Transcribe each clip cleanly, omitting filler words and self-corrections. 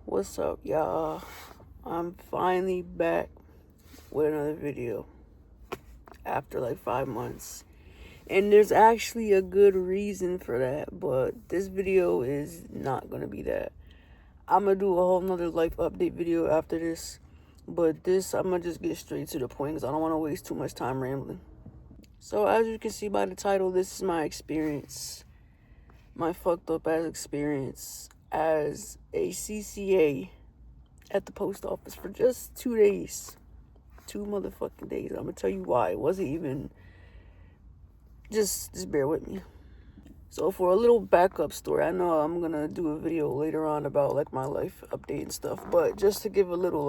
What's up, y'all? I'm finally back with another video after like 5 months. And there's actually a good reason for that, but this video is not gonna be that. I'm gonna do a whole nother life update video after this, but this, I'm gonna just get straight to the point because I don't want to waste too much time rambling. So as you can see by the title, this is my experience, my fucked up ass experience as a CCA at the post office for just 2 days. 2 motherfucking days. I'm gonna tell you why. It wasn't even, just bear with me. So for a little backup story, I know I'm gonna do a video later on about like my life update and stuff, but just to give a little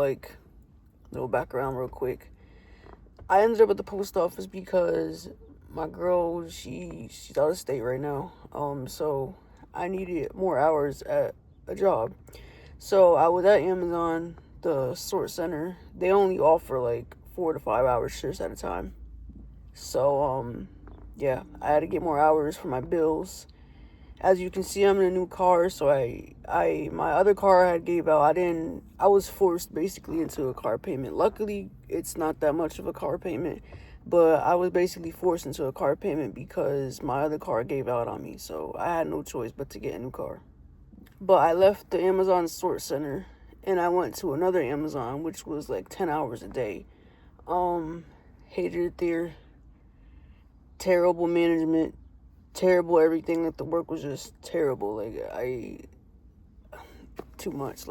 background real quick. I ended up at the post office because my girl, she's out of state right now. So I needed more hours at a job. So I was at Amazon, the sort center. They only offer like 4 to 5 hour shifts at a time. So yeah, I had to get more hours for my bills. As you can see, I'm in a new car, so my other car had gave out. I was forced basically into a car payment. Luckily, it's not that much of a car payment, but I was basically forced into a car payment because my other car gave out on me. So I had no choice but to get a new car. But I left the Amazon sort center and I went to another Amazon, which was like 10 hours a day. Hated it there. Terrible management, terrible everything. Like the work was just terrible. Like too much.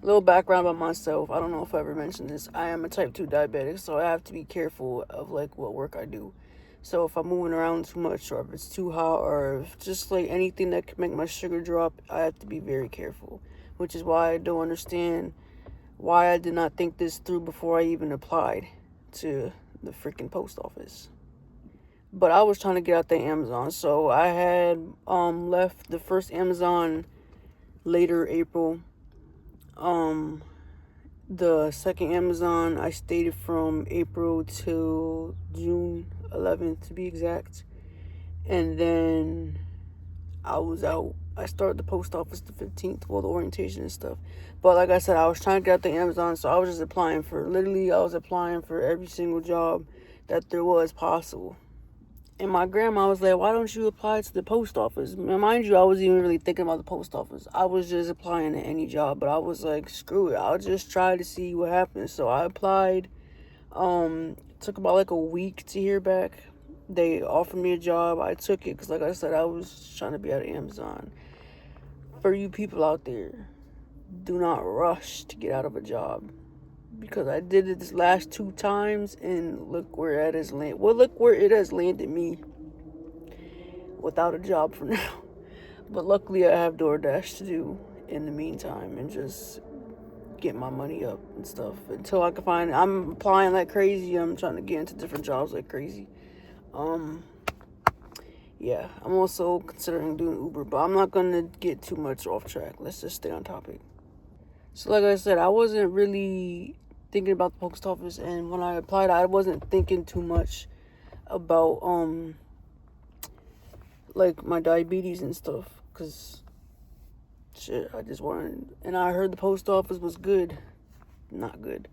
Little background about myself. I don't know if I ever mentioned this. I am a type 2 diabetic, so I have to be careful of like what work I do. So if I'm moving around too much, or if it's too hot, or if just like anything that can make my sugar drop, I have to be very careful. Which is why I don't understand why I did not think this through before I even applied to the freaking post office. But I was trying to get out the Amazon, so I had left the first Amazon later April. The second Amazon I stayed from April till June 11th to be exact. And then I was out. I started the post office the 15th, well, the orientation and stuff. But like I said, I was trying to get out the Amazon, so I was just applying for, literally, I was applying for every single job that there was possible. And my grandma was like, why don't you apply to the post office? And mind you, I wasn't even really thinking about the post office. I was just applying to any job. But I was like, screw it. I'll just try to see what happens. So I applied. Took about like a week to hear back. They offered me a job. I took it because, like I said, I was trying to be out of Amazon. For you people out there, do not rush to get out of a job. Because I did it this last 2 times, and look where it has landed. Well, look where it has landed me without a job for now. But luckily, I have DoorDash to do in the meantime and just get my money up and stuff until I can find. I'm applying like crazy. I'm trying to get into different jobs like crazy. Yeah, I'm also considering doing Uber, but I'm not gonna get too much off track. Let's just stay on topic. So like I said, I wasn't really thinking about the post office, and when I applied, I wasn't thinking too much about like my diabetes and stuff, because shit, I just wanted, and I heard the post office was good. Not good.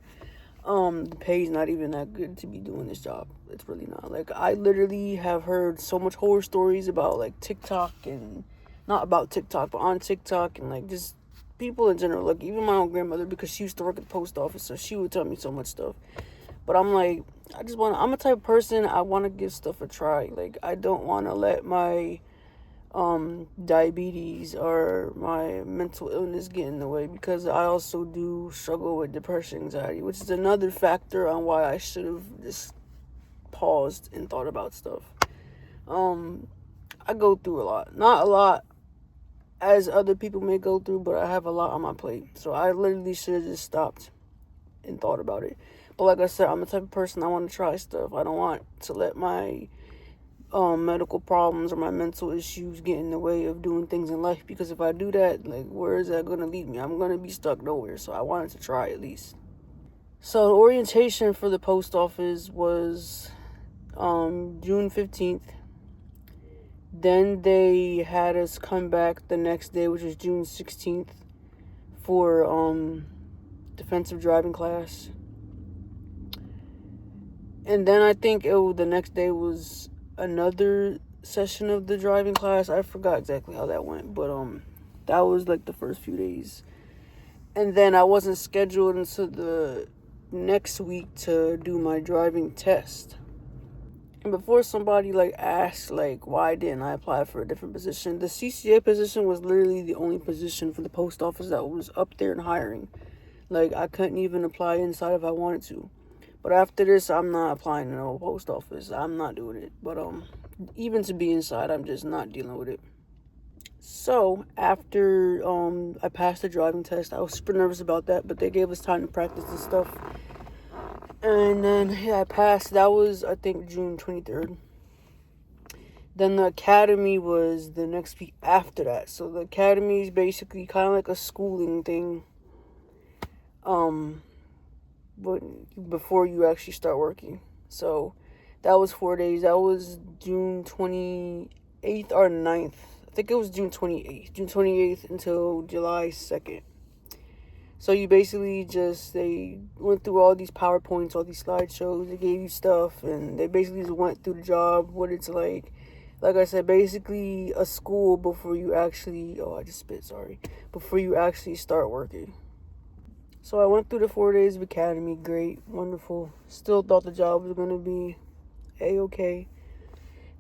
The pay's not even that good to be doing this job. It's really not. Like, I literally have heard so much horror stories about like TikTok, and not about TikTok, but on TikTok, and like just people in general. Like, even my own grandmother, because she used to work at the post office, so she would tell me so much stuff. But I'm like, I'm a type of person, I want to give stuff a try. Like, I don't want to let my diabetes or my mental illness get in the way, because I also do struggle with depression, anxiety, which is another factor on why I should have just paused and thought about stuff. I go through a lot. Not a lot as other people may go through, but I have a lot on my plate. So I literally should have just stopped and thought about it. But like I said, I'm the type of person, I want to try stuff. I don't want to let my medical problems or my mental issues get in the way of doing things in life, because if I do that, like, where is that going to lead me? I'm going to be stuck nowhere. So I wanted to try at least. So the orientation for the post office was June 15th. Then they had us come back the next day, which was June 16th, for defensive driving class. And then I think the next day was another session of the driving class. I forgot exactly how that went, but that was like the first few days. And then I wasn't scheduled until the next week to do my driving test. And before somebody like asks like why didn't I apply for a different position, the CCA position was literally the only position for the post office that was up there and hiring. Like, I couldn't even apply inside if I wanted to. But after this, I'm not applying to no post office. I'm not doing it. But even to be inside, I'm just not dealing with it. So after I passed the driving test, I was super nervous about that, but they gave us time to practice and stuff. And then I passed. That was, I think, June 23rd. Then the academy was the next week after that. So the academy is basically kind of like a schooling thing. But before you actually start working. So that was 4 days. That was June 28th or 9th. I think it was June 28th. June 28th until July 2nd. So you basically they went through all these PowerPoints, all these slideshows. They gave you stuff, and they basically just went through the job, what it's like. Like I said, basically a school before you actually, before you actually start working. So I went through the 4 days of academy. Great, wonderful. Still thought the job was going to be A-okay.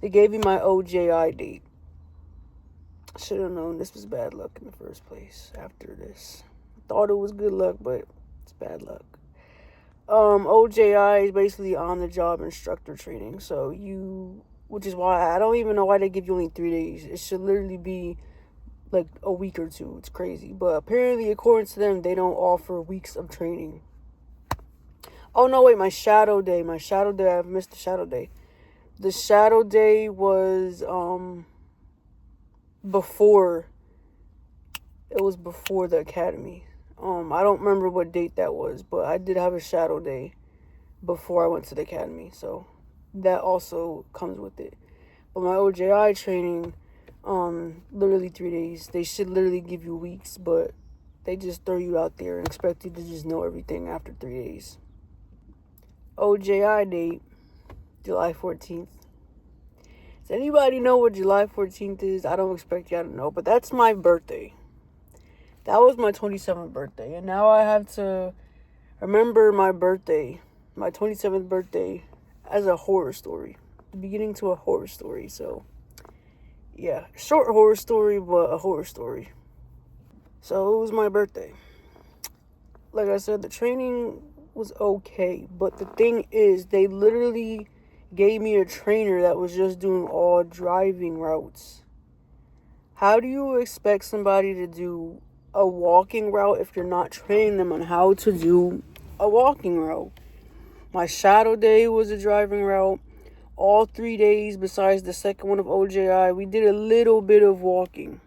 They gave me my OJI date. Should have known this was bad luck in the first place after this. Thought it was good luck, but it's bad luck. OJI is basically on-the-job instructor training. So which is why I don't even know why they give you only 3 days. It should literally be like a week or two. It's crazy. But apparently, according to them, they don't offer weeks of training. Oh, no, wait, my shadow day. I've missed the shadow day. The shadow day was before the academy. I don't remember what date that was, but I did have a shadow day before I went to the academy. So that also comes with it. But my OJI training, literally 3 days. They should literally give you weeks, but they just throw you out there and expect you to just know everything after 3 days. OJI date, July 14th. Does anybody know what July 14th is? I don't expect y'all to know, but that's my birthday. That was my 27th birthday, and now I have to remember my birthday, my 27th birthday, as a horror story. The beginning to a horror story, so yeah, short horror story, but a horror story. So it was my birthday. Like I said, the training was okay, but the thing is, they literally gave me a trainer that was just doing all driving routes. How do you expect somebody to do a walking route if you're not training them on how to do a walking route? My shadow day was a driving route. All 3 days besides the second one of OJI, we did a little bit of walking.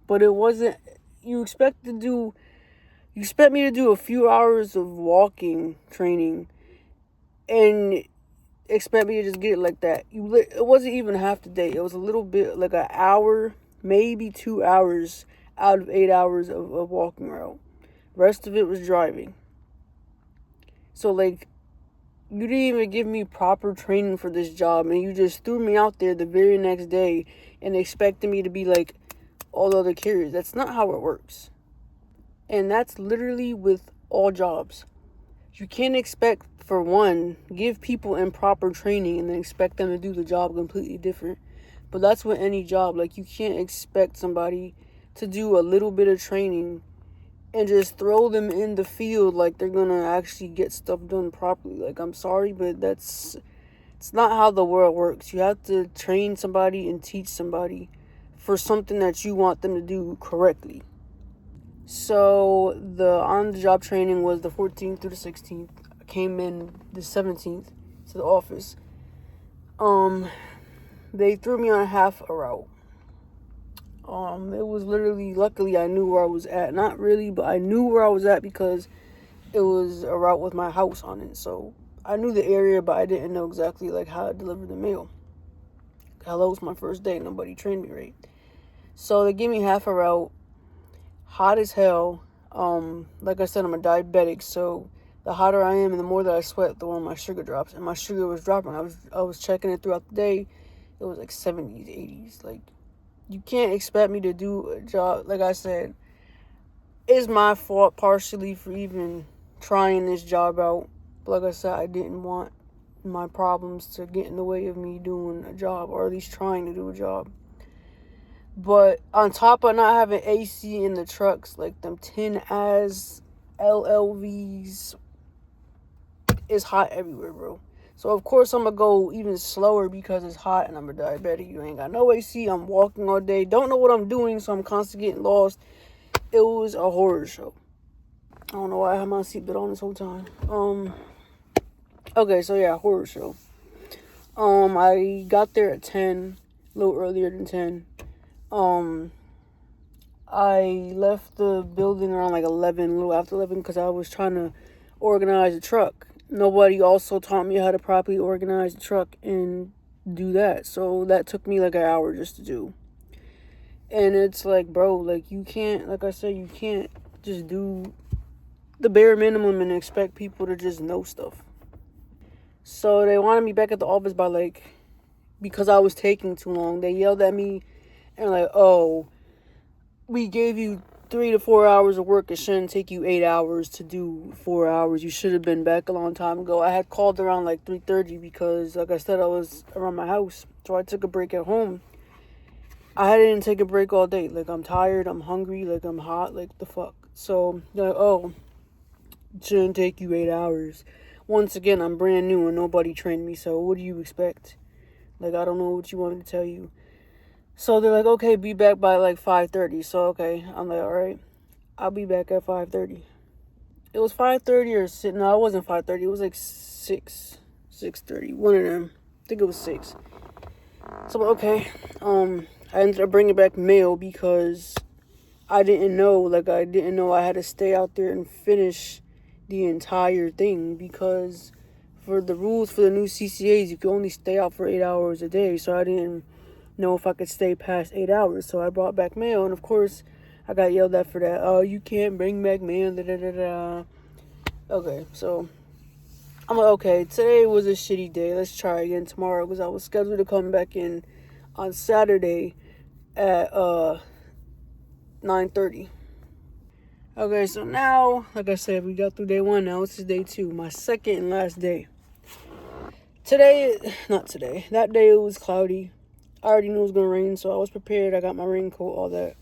But it wasn't, you expect me to do a few hours of walking training and expect me to just get it like that. It wasn't even half the day. It was a little bit, like an hour, maybe 2 hours out of 8 hours of walking route. Rest of it was driving. So, like, you didn't even give me proper training for this job, and you just threw me out there the very next day and expected me to be like all the other carriers. That's not how it works. And that's literally with all jobs. You can't expect, for one, give people improper training and then expect them to do the job completely different. But that's with any job. Like, you can't expect somebody to do a little bit of training and just throw them in the field like they're gonna actually get stuff done properly. Like, I'm sorry, but it's not how the world works. You have to train somebody and teach somebody for something that you want them to do correctly. So the on-the-job training was the 14th through the 16th. I came in the 17th to the office. They threw me on half a route. It was literally, luckily I knew where I was at. Not really, but I knew where I was at because it was a route with my house on it. So I knew the area, but I didn't know exactly like how to deliver the mail. hello, it's my first day. Nobody trained me right. So they gave me half a route, hot as hell. Like I said, I'm a diabetic, so the hotter I am and the more that I sweat, the more my sugar drops. And my sugar was dropping. I was checking it throughout the day. It was like 70s, 80s. Like, you can't expect me to do a job. Like I said, it's my fault partially for even trying this job out. But like I said, I didn't want my problems to get in the way of me doing a job, or at least trying to do a job. But on top of not having AC in the trucks, like them tin as LLVs, it's hot everywhere, bro. So of course I'm gonna go even slower because it's hot and I'm a diabetic. You ain't got no AC. I'm walking all day. Don't know what I'm doing, so I'm constantly getting lost. It was a horror show. I don't know why I had my seatbelt on this whole time. Okay, so yeah, horror show. I got there at 10, a little earlier than 10. I left the building around like 11, a little after 11, because I was trying to organize the truck. Nobody also taught me how to properly organize the truck and do that. So that took me like an hour just to do. And it's like, bro, like you can't, like I said, you can't just do the bare minimum and expect people to just know stuff. So they wanted me back at the office by like, because I was taking too long. They yelled at me and like, oh, we gave you 3 to 4 hours of work. It shouldn't take you 8 hours to do 4 hours. You should have been back a long time ago. I had called around like 3:30 because, like I said, I was around my house. So I took a break at home. I didn't take a break all day. Like, I'm tired, I'm hungry, like, I'm hot, like, the fuck. So, they're like, oh, it shouldn't take you 8 hours. Once again, I'm brand new and nobody trained me, so what do you expect? Like, I don't know what you want me to tell you. So they're like, okay, be back by like 5:30. So, okay, I'm like, all right, I'll be back at 5:30. It was 5:30 or 6. No, it wasn't 5:30. It was like 6:30. One of them. I think it was 6. So, okay, I ended up bringing back mail because I didn't know I had to stay out there and finish the entire thing, because for the rules for the new CCAs, you can only stay out for 8 hours a day. So I didn't know if I could stay past 8 hours. So I brought back mail, and of course, I got yelled at for that. Oh, you can't bring back mail. Da, da, da, da. Okay, so I'm like, okay, today was a shitty day. Let's try again tomorrow, because I was scheduled to come back in on Saturday at 9:30. Okay, so now, like I said, we got through day 1. Now this is day 2, my second and last day. That day it was cloudy. I already knew it was gonna rain, so I was prepared. I got my raincoat, all that.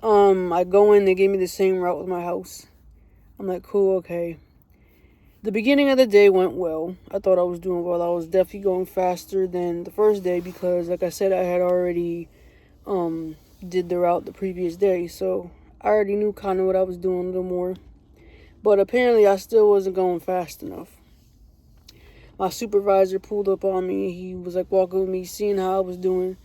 I go in, they gave me the same route with my house. I'm like, cool, okay. The beginning of the day went well. I thought I was doing well. I was definitely going faster than the first day because, like I said, I had already did the route the previous day, so I already knew kind of what I was doing a little more. But apparently I still wasn't going fast enough. My supervisor pulled up on me. He was like walking with me, seeing how I was doing.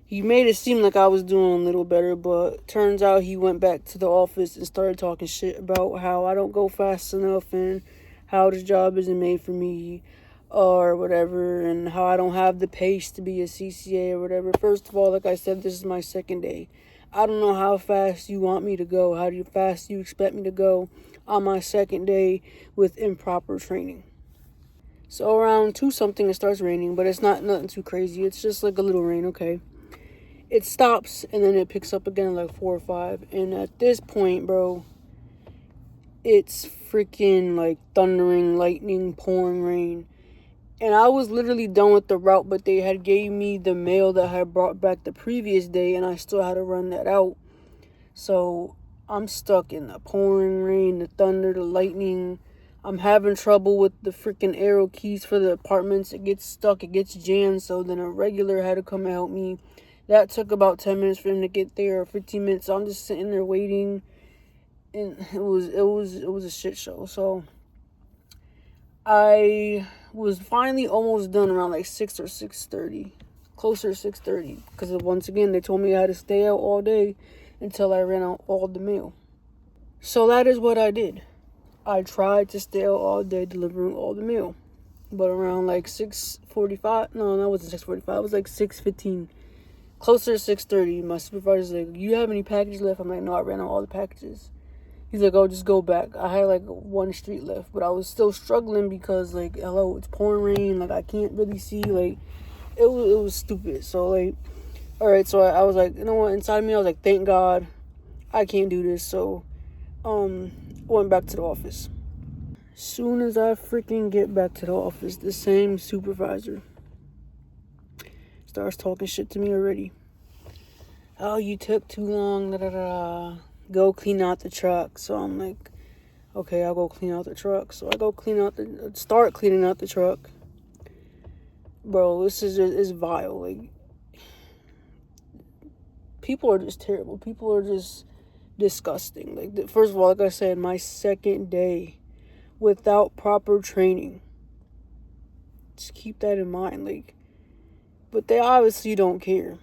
He made it seem like I was doing a little better, but turns out he went back to the office and started talking shit about how I don't go fast enough and how this job isn't made for me or whatever, and how I don't have the pace to be a CCA or whatever. First of all, like I said, this is my second day. I don't know how fast you want me to go, how fast you expect me to go on my second day with improper training. So around 2 something it starts raining, but it's not nothing too crazy. It's just like a little rain, okay. It stops and then it picks up again at like 4 or 5. And at this point, bro, it's freaking like thundering, lightning, pouring rain. And I was literally done with the route, but they had gave me the mail that I had brought back the previous day, and I still had to run that out. So I'm stuck in the pouring rain, the thunder, the lightning. I'm having trouble with the freaking arrow keys for the apartments. It gets stuck, it gets jammed, so then a regular had to come and help me. That took about 10 minutes for him to get there, or 15 minutes. So I'm just sitting there waiting, and it was a shit show. So I was finally almost done around like 6 or 6:30, closer to 6:30, because once again they told me I had to stay out all day until I ran out all the mail. So that is what I did. I tried to stay out all day delivering all the mail. But around like 6:45, no, that wasn't 6:45. It was like 6:15, closer to 6:30. My supervisor's like, "You have any packages left?" I'm like, "No, I ran out all the packages." He's like, "Oh, just go back." I had like one street left, but I was still struggling because like, hello, it's pouring rain. Like I can't really see. Like it was stupid. So like, all right. So I was like, you know what? Inside of me, I was like, thank God, I can't do this. So went back to the office. Soon as I freaking get back to the office, the same supervisor starts talking shit to me already. "Oh, you took too long, da da da. Go clean out the truck." So I'm like, okay, I'll go clean out the truck. So I go start cleaning out the truck. Bro, this is just, it's vile. Like, people are just terrible. People are just disgusting. Like, first of all, like I said, my second day without proper training. Just keep that in mind. Like, but they obviously don't care.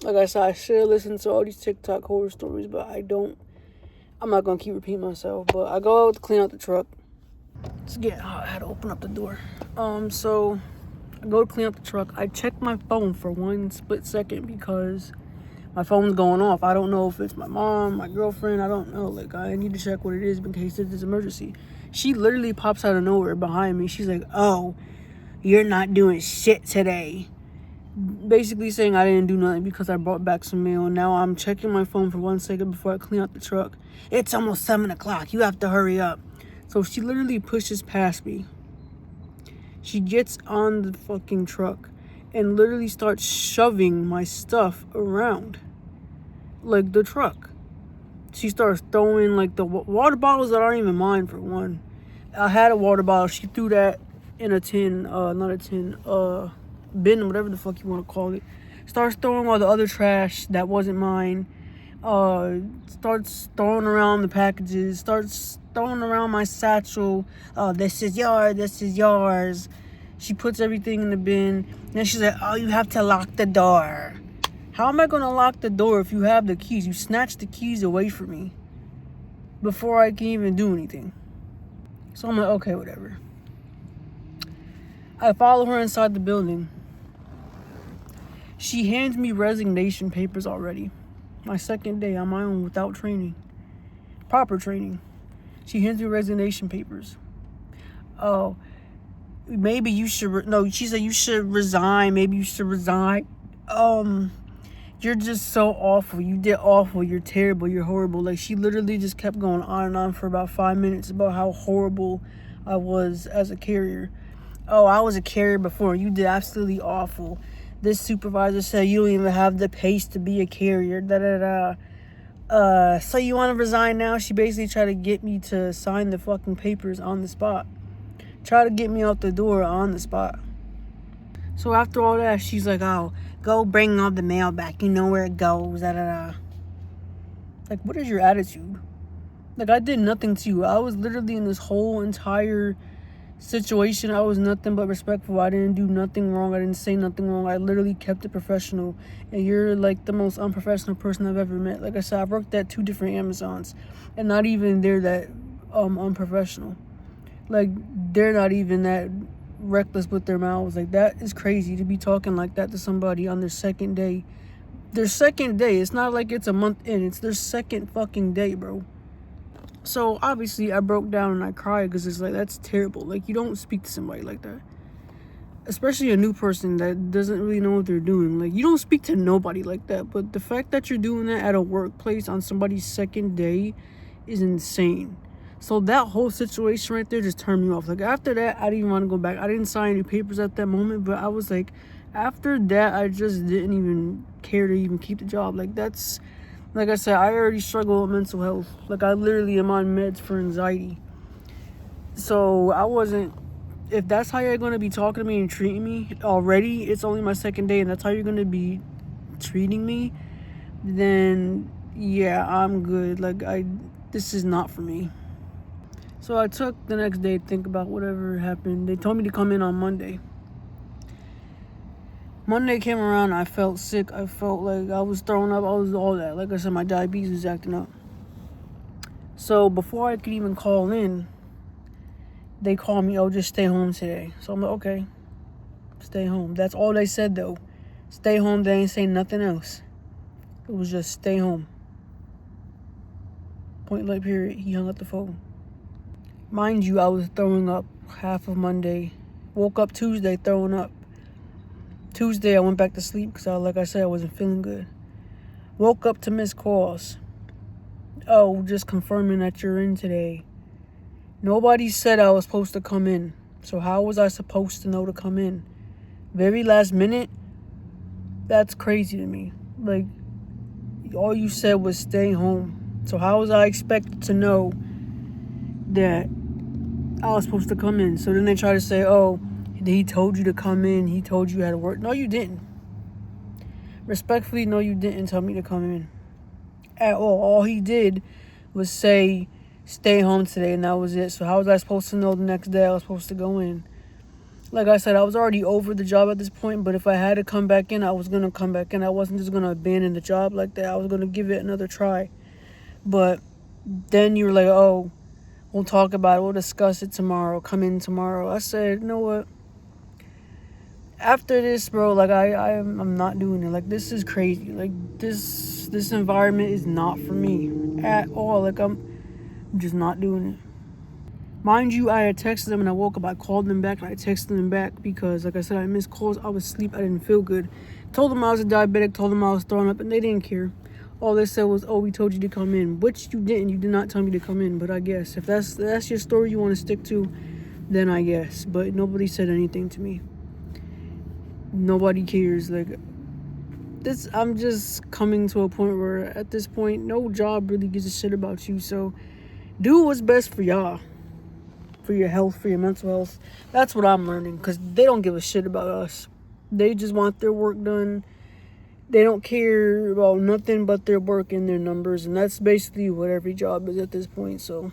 Like I said, I should have listened to all these TikTok horror stories, but I don't. I'm not gonna keep repeating myself. But I go out to clean out the truck. It's getting hot. I had to open up the door. So I go to clean out the truck. I check my phone for one split second because my phone's going off. I don't know if it's my mom, my girlfriend. I don't know. Like, I need to check what it is in case it's an emergency. She literally pops out of nowhere behind me. She's like, "Oh, you're not doing shit today." Basically saying I didn't do nothing because I brought back some mail. And now I'm checking my phone for 1 second before I clean out the truck. "It's almost 7 o'clock. You have to hurry up." So she literally pushes past me. She gets on the fucking truck and literally starts shoving my stuff around. Like, the truck. She starts throwing, like, the water bottles that aren't even mine, for one. I had a water bottle. She threw that in a tin, not a tin, bin, whatever the fuck you want to call it. Starts throwing all the other trash that wasn't mine. Starts throwing around the packages. Starts throwing around my satchel. "This is yours. This is yours." She puts everything in the bin. Then she's like, "Oh, you have to lock the door." How am I going to lock the door if you have the keys? You snatched the keys away from me before I can even do anything. So I'm like, okay, whatever. I follow her inside the building. She hands me resignation papers already. My second day on my own without training. Proper training. She hands me resignation papers. "Oh, maybe you should..." No, she said you should resign. Maybe you should resign. You're just so awful. You did awful. You're terrible. You're horrible. Like, she literally just kept going on and on for about 5 minutes about how horrible I was as a carrier. "Oh, I was a carrier before. You did absolutely awful. This supervisor said you don't even have the pace to be a carrier. Da da da. So you want to resign now?" She basically tried to get me to sign the fucking papers on the spot. Try to get me out the door on the spot. So after all that, she's like, "Oh, go bring all the mail back. You know where it goes. Da da da." Like, what is your attitude? Like, I did nothing to you. I was literally in this whole entire situation. I was nothing but respectful. I didn't do nothing wrong. I didn't say nothing wrong. I literally kept it professional. And you're like the most unprofessional person I've ever met. Like I said, I've worked at 2 different Amazons, and not even they're that unprofessional. Like, they're not even that reckless with their mouths. Like, that is crazy to be talking like that to somebody on their second day. Their second day. It's not like it's a month in. It's their second fucking day, bro. So obviously I broke down and I cried because it's like, that's terrible. Like, you don't speak to somebody like that, especially a new person that doesn't really know what they're doing. Like, you don't speak to nobody like that. But the fact that you're doing that at a workplace on somebody's second day is insane. So that whole situation right there just turned me off. Like, after that, I didn't even want to go back. I didn't sign any papers at that moment, but I was like, after that, I just didn't even care to even keep the job. Like, that's, like I said, I already struggle with mental health. Like, I literally am on meds for anxiety. So I wasn't, if that's how you're going to be talking to me and treating me already, it's only my second day, and that's how you're going to be treating me, then yeah, I'm good. Like, this is not for me. So I took the next day to think about whatever happened. They told me to come in on Monday. Monday came around, I felt sick. I felt like I was throwing up. I was all that. Like I said, my diabetes was acting up. So before I could even call in, they call me, oh, just stay home today. So I'm like, okay, stay home. That's all they said, though. Stay home. They ain't saying nothing else. It was just stay home. Point blank period. He hung up the phone. Mind you, I was throwing up half of Monday. Woke up Tuesday throwing up. Tuesday, I went back to sleep because, like I said, I wasn't feeling good. Woke up to missed calls. Oh, just confirming that you're in today. Nobody said I was supposed to come in. So how was I supposed to know to come in? Very last minute? That's crazy to me. Like, all you said was stay home. So how was I expected to know that I was supposed to come in? So then they try to say, oh, he told you to come in. He told you how to work. No, you didn't. Respectfully, no, you didn't tell me to come in at all. All he did was say, stay home today, and that was it. So how was I supposed to know the next day I was supposed to go in? Like I said, I was already over the job at this point, but if I had to come back in, I was going to come back in. I wasn't just going to abandon the job like that. I was going to give it another try. But then you were like, oh, we'll talk about it. We'll discuss it tomorrow. Come in tomorrow. I said, you know what? After this, bro, like I'm not doing it. Like, this is crazy. Like, this environment is not for me at all. Like, I'm just not doing it. Mind you, I had texted them and I woke up. I called them back and I texted them back because, like I said, I missed calls. I was asleep. I didn't feel good. Told them I was a diabetic. Told them I was throwing up, and they didn't care. All they said was, oh, we told you to come in, which you didn't. You did not tell me to come in, but I guess if that's your story you want to stick to, then I guess. But nobody said anything to me. Nobody cares. Like, this, I'm just coming to a point where at this point, no job really gives a shit about you. So do what's best for y'all. For your health, for your mental health. That's what I'm learning, because they don't give a shit about us. They just want their work done. They don't care about nothing but their work and their numbers, and that's basically what every job is at this point. So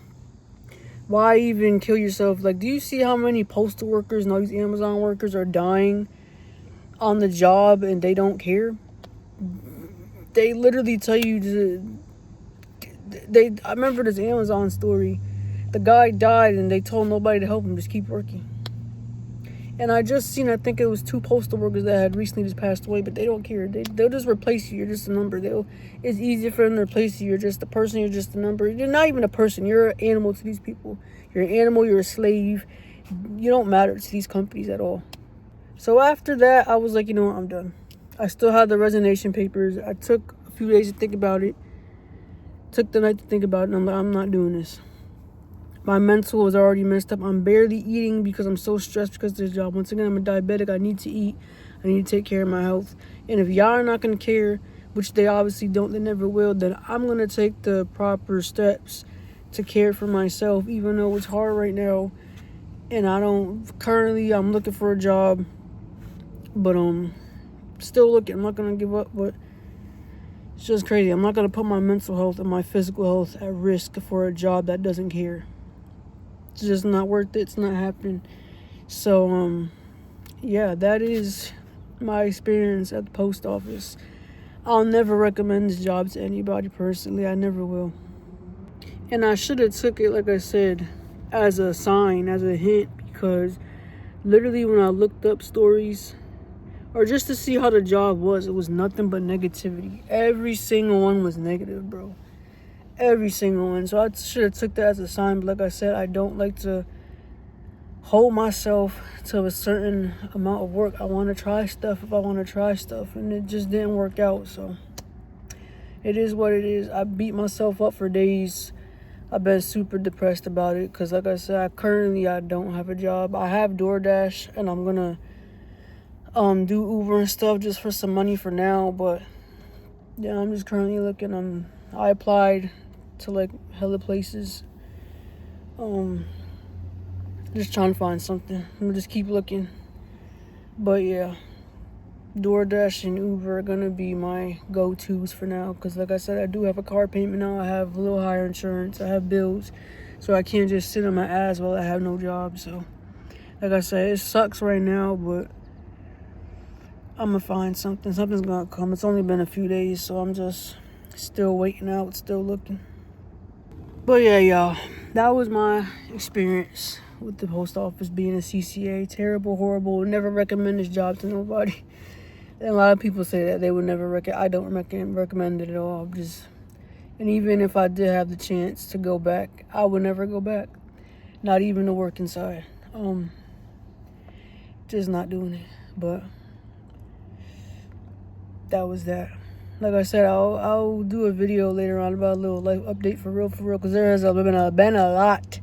why even kill yourself? Like, do you see how many postal workers and all these Amazon workers are dying on the job and they don't care? They literally tell you I remember this Amazon story. The guy died and they told nobody to help him, just keep working. And I just seen, I think it was 2 postal workers that had recently just passed away, but they don't care. They'll just replace you. You're just a number. It's easier for them to replace you. You're just a person. You're just a number. You're not even a person. You're an animal to these people. You're an animal. You're a slave. You don't matter to these companies at all. So after that, I was like, you know what, I'm done. I still had the resignation papers. I took a few days to think about it. Took the night to think about it, and I'm like, I'm not doing this. My mental was already messed up. I'm barely eating because I'm so stressed because of this job. Once again, I'm a diabetic. I need to eat. I need to take care of my health. And if y'all are not going to care, which they obviously don't, they never will, then I'm going to take the proper steps to care for myself, even though it's hard right now. And I'm looking for a job. But still looking. I'm not going to give up, but it's just crazy. I'm not going to put my mental health and my physical health at risk for a job that doesn't care. It's just not worth it. It's not happening. So, yeah, that is my experience at the post office. I'll never recommend this job to anybody personally. I never will. And I should have took it, like I said, as a sign, as a hint, because literally when I looked up stories, or just to see how the job was, it was nothing but negativity. Every single one was negative, bro. Every single one. So I should have took that as a sign. But like I said, I don't like to hold myself to a certain amount of work. I want to try stuff if I want to try stuff. And it just didn't work out. So it is what it is. I beat myself up for days. I've been super depressed about it. Because like I said, I don't have a job. I have DoorDash. And I'm going to do Uber and stuff just for some money for now. But yeah, I'm just currently looking. I applied to like hella places. Just trying to find something. I'm gonna just keep looking. But yeah, DoorDash and Uber are gonna be my go-tos for now. Because like I said, I do have a car payment now. I have a little higher insurance. I have bills. So I can't just sit on my ass while I have no job. So like I said, it sucks right now, but I'm gonna find something. Something's gonna come. It's only been a few days, so I'm just still waiting out, still looking. But yeah, y'all, that was my experience with the post office being a CCA. Terrible, horrible. Would never recommend this job to nobody. And a lot of people say that they would never recommend. I don't recommend it at all. And even if I did have the chance to go back, I would never go back. Not even to work inside. Just not doing it. But that was that. Like I said, I'll do a video later on about a little life update for real, because there has been a lot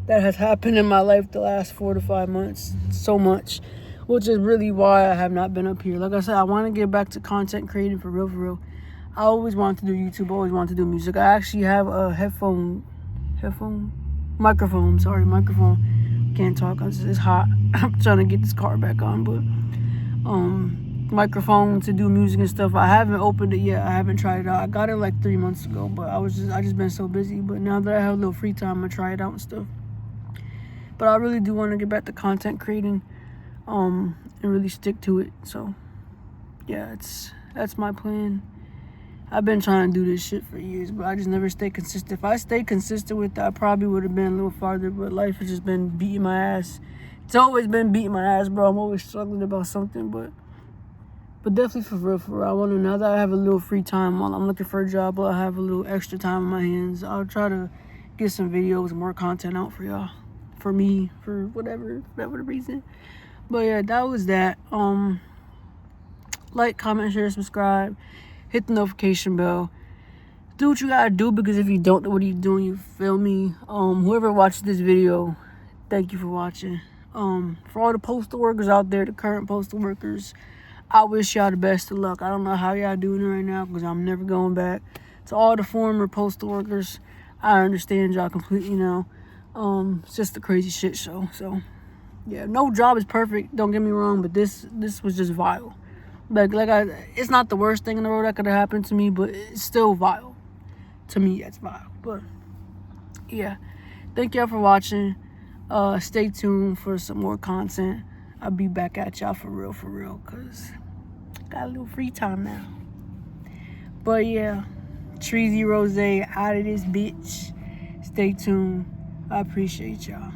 that has happened in my life the last 4 to 5 months. So much, which is really why I have not been up here. Like I said, I want to get back to content creating for real. I always wanted to do YouTube, always wanted to do music. I actually have a microphone. Can't talk, it's hot. I'm trying to get this car back on, but microphone to do music and stuff. I haven't opened it yet. I haven't tried it out. I got it like 3 months ago, but I just been so busy. But now that I have a little free time, I'm gonna try it out and stuff. But I really do want to get back to content creating, and really stick to it. So yeah, that's my plan. I've been trying to do this shit for years, but I just never stay consistent. If I stayed consistent with that, I probably would have been a little farther, but life has just been beating my ass. It's always been beating my ass, bro. I'm always struggling about something, but definitely for real. I want to, now that I have a little free time while I'm looking for a job, while I have a little extra time on my hands, I'll try to get some videos and more content out for y'all. For me, for whatever the reason. But yeah, that was that. Like, comment, share, subscribe. Hit the notification bell. Do what you gotta do, because if you don't know what you're doing, you feel me. Whoever watched this video, thank you for watching. For all the postal workers out there, the current postal workers, I wish y'all the best of luck. I don't know how y'all doing it right now, because I'm never going back. To all the former postal workers, I understand y'all completely now. It's just a crazy shit show. So yeah, no job is perfect, don't get me wrong, but this was just vile. It's not the worst thing in the world that could have happened to me, but it's still vile. To me, it's vile. But yeah, thank y'all for watching. Stay tuned for some more content. I'll be back at y'all for real, because got a little free time now. But yeah, Treasy Rose out of this bitch. Stay tuned. I appreciate y'all.